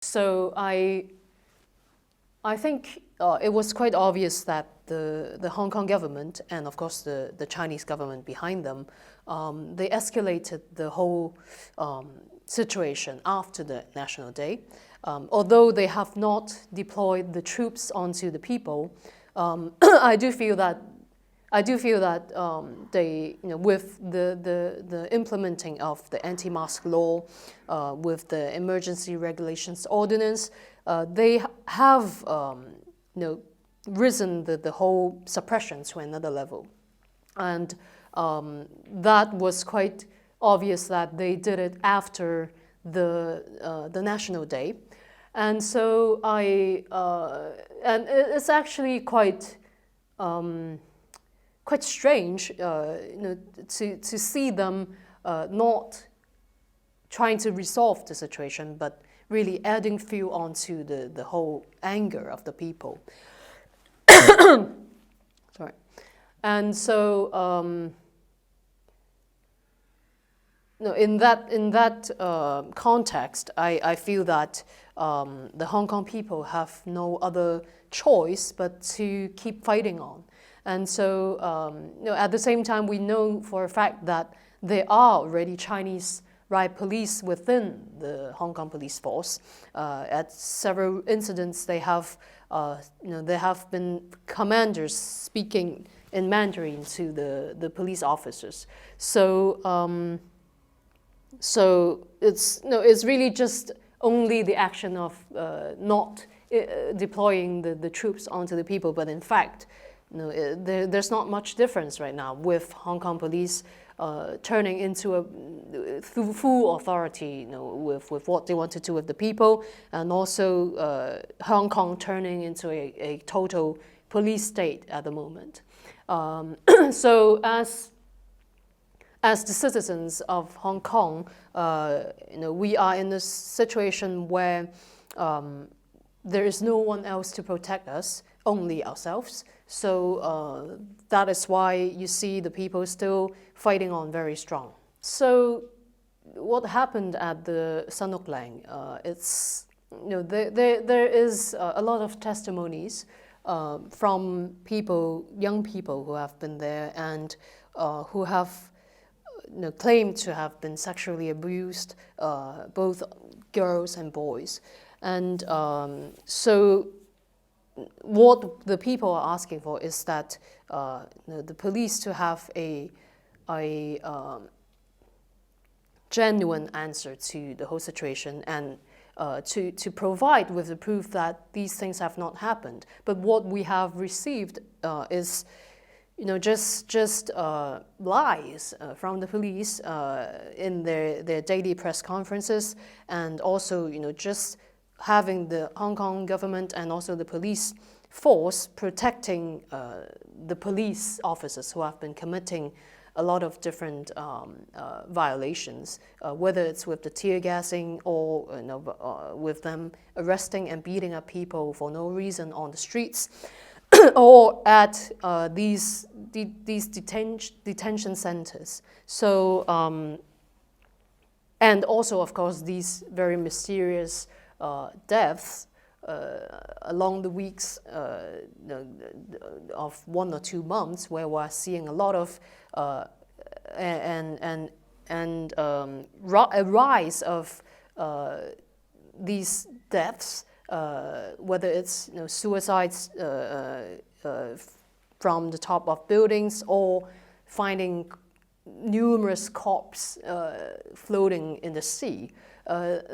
So I think it was quite obvious that the Hong Kong government and of course the Chinese government behind them, they escalated the whole situation after the National Day. Although they have not deployed the troops onto the people, I do feel that they, with the implementing of the anti-mask law, with the emergency regulations ordinance, they have, risen the whole suppression to another level, and that was quite obvious that they did it after the National Day, and so and it's actually quite strange, to see them not trying to resolve the situation, but really adding fuel onto the whole anger of the people. Sorry, and so in that context, I feel that the Hong Kong people have no other choice but to keep fighting on. And so, at the same time, we know for a fact that there are already Chinese riot police within the Hong Kong police force. At several incidents, there have been commanders speaking in Mandarin to the police officers. So, so it's really just only the action of not deploying the troops onto the people, but in fact, there's not much difference right now with Hong Kong police turning into a full authority, with what they want to do with the people, and also Hong Kong turning into a total police state at the moment. So as the citizens of Hong Kong, we are in a situation where there is no one else to protect us, only ourselves. So that is why you see the people still fighting on very strong. So what happened at the Sun Uk Lang? It's there is a lot of testimonies from people, young people who have been there and who have claimed to have been sexually abused, both girls and boys, and so. What the people are asking for is that the police to have a genuine answer to the whole situation, and to provide with the proof that these things have not happened. But what we have received is, just lies from the police in their daily press conferences, and also just having the Hong Kong government and also the police force protecting the police officers who have been committing a lot of different violations, whether it's with the tear gassing or with them arresting and beating up people for no reason on the streets, or at these detention centers. So, and also, of course, these very mysterious deaths along the weeks of 1 or 2 months, where we're seeing a lot of a rise of these deaths, whether it's suicides from the top of buildings, or finding numerous corpses floating in the sea.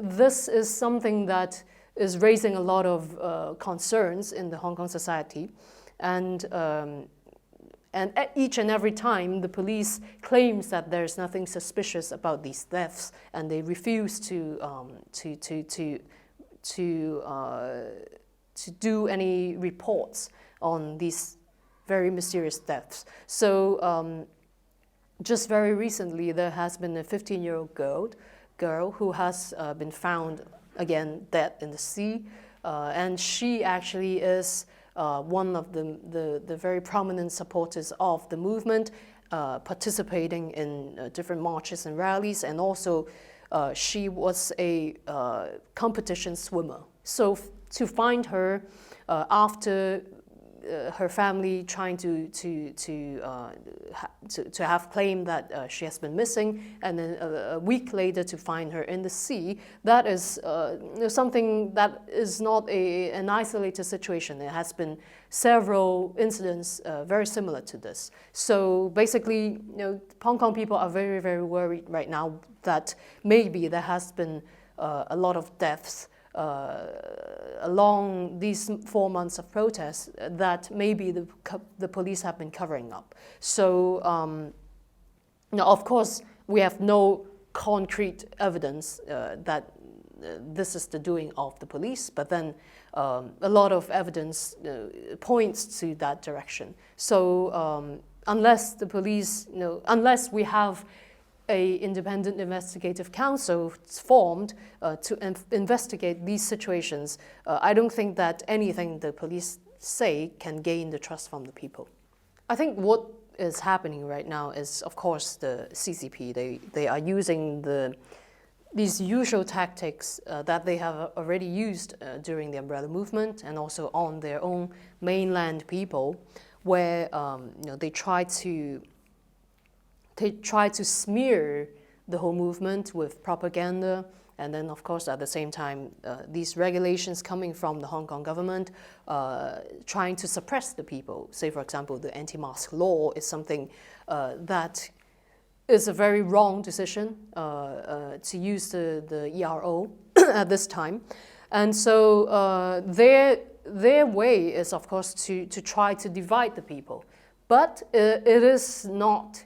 This is something that is raising a lot of concerns in the Hong Kong society, and each and every time the police claims that there's nothing suspicious about these deaths, and they refuse to do any reports on these very mysterious deaths. So just very recently, there has been a 15-year-old girl who has been found again dead in the sea, and she actually is one of the very prominent supporters of the movement, participating in different marches and rallies, and also she was a competition swimmer. So to find her after her family trying to have claimed that she has been missing, and then a week later to find her in the sea, that is something that is not an isolated situation. There has been several incidents very similar to this. So basically, Hong Kong people are very, very worried right now that maybe there has been a lot of deaths along these 4 months of protests that maybe the police have been covering up. So, of course, we have no concrete evidence that this is the doing of the police, but then a lot of evidence points to that direction. So, unless the police, unless we have an independent investigative council formed to investigate these situations, I don't think that anything the police say can gain the trust from the people. I think what is happening right now is, of course, the CCP. They are using these usual tactics that they have already used during the umbrella movement and also on their own mainland people, where they try to smear the whole movement with propaganda, and then, of course, at the same time, these regulations coming from the Hong Kong government trying to suppress the people. Say, for example, the anti-mask law is something that is a very wrong decision to use the ERO at this time. And so their way is, of course, to try to divide the people. But it is not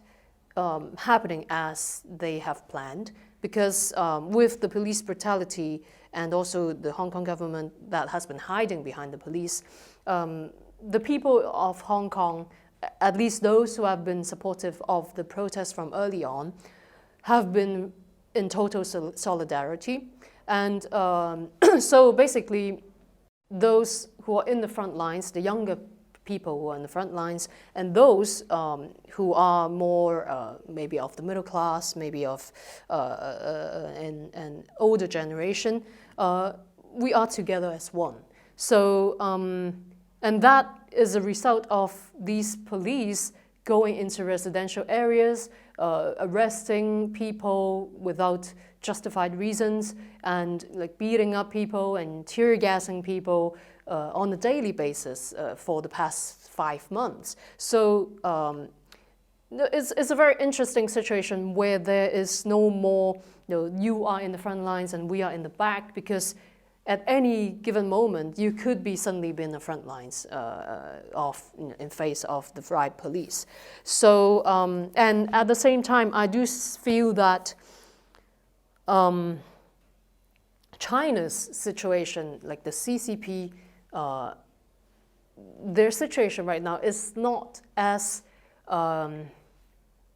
happening as they have planned, because with the police brutality and also the Hong Kong government that has been hiding behind the police, the people of Hong Kong, at least those who have been supportive of the protests from early on, have been in total solidarity. And so basically, those who are in the front lines, the younger people who are in the front lines, and those who are more maybe of the middle class, maybe of an older generation, we are together as one. So, and that is a result of these police going into residential areas, arresting people without justified reasons, and like beating up people and tear gassing people on a daily basis for the past 5 months. So it's a very interesting situation where there is no more, you are in the front lines and we are in the back, because at any given moment, you could be suddenly be in the front lines in face of the riot police. So, and at the same time, I do feel that China's situation, like the CCP, their situation right now is not as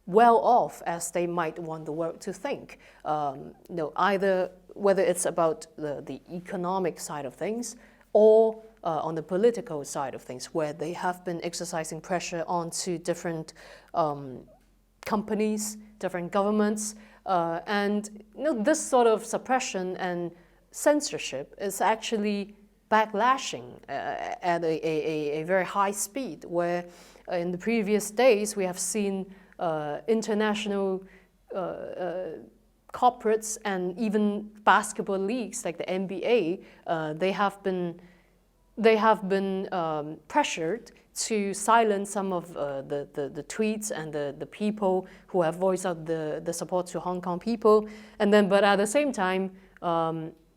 well off as they might want the world to think. Either whether it's about the economic side of things or on the political side of things, where they have been exercising pressure onto different companies, different governments, and this sort of suppression and censorship is actually backlashing at a very high speed, where in the previous days we have seen international corporates and even basketball leagues like the NBA, they have been pressured to silence some of the tweets and the people who have voiced out the support to Hong Kong people. And then, but at the same time,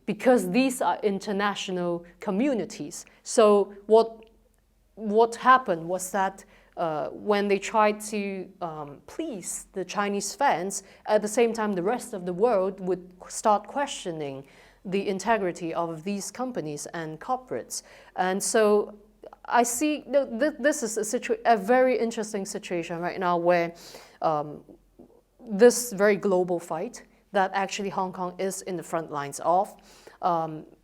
because these are international communities, so what happened was that when they tried to please the Chinese fans, at the same time the rest of the world would start questioning the integrity of these companies and corporates. And so I see this is a very interesting situation right now, where this very global fight that actually Hong Kong is in the front lines of,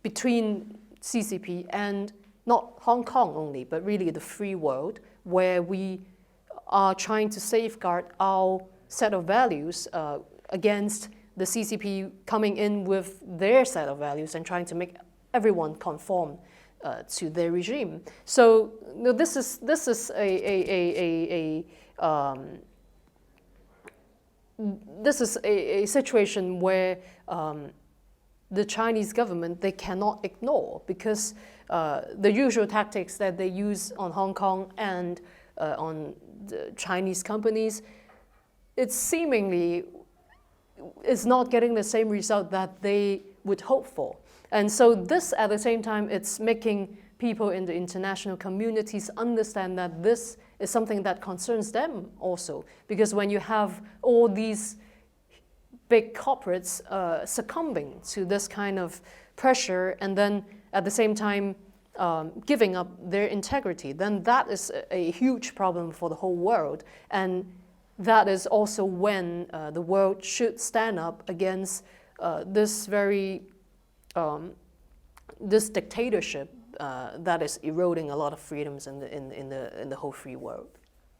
between CCP and not Hong Kong only, but really the free world, where we are trying to safeguard our set of values against the CCP coming in with their set of values and trying to make everyone conform to their regime. So this is a situation where the Chinese government, they cannot ignore, because the usual tactics that they use on Hong Kong and on the Chinese companies, it's seemingly is not getting the same result that they would hope for. And so this, at the same time, it's making people in the international communities understand that this is something that concerns them also. Because when you have all these big corporates succumbing to this kind of pressure, and then at the same time giving up their integrity, then that is a huge problem for the whole world. And that is also when the world should stand up against this very this dictatorship that is eroding a lot of freedoms in the whole free world.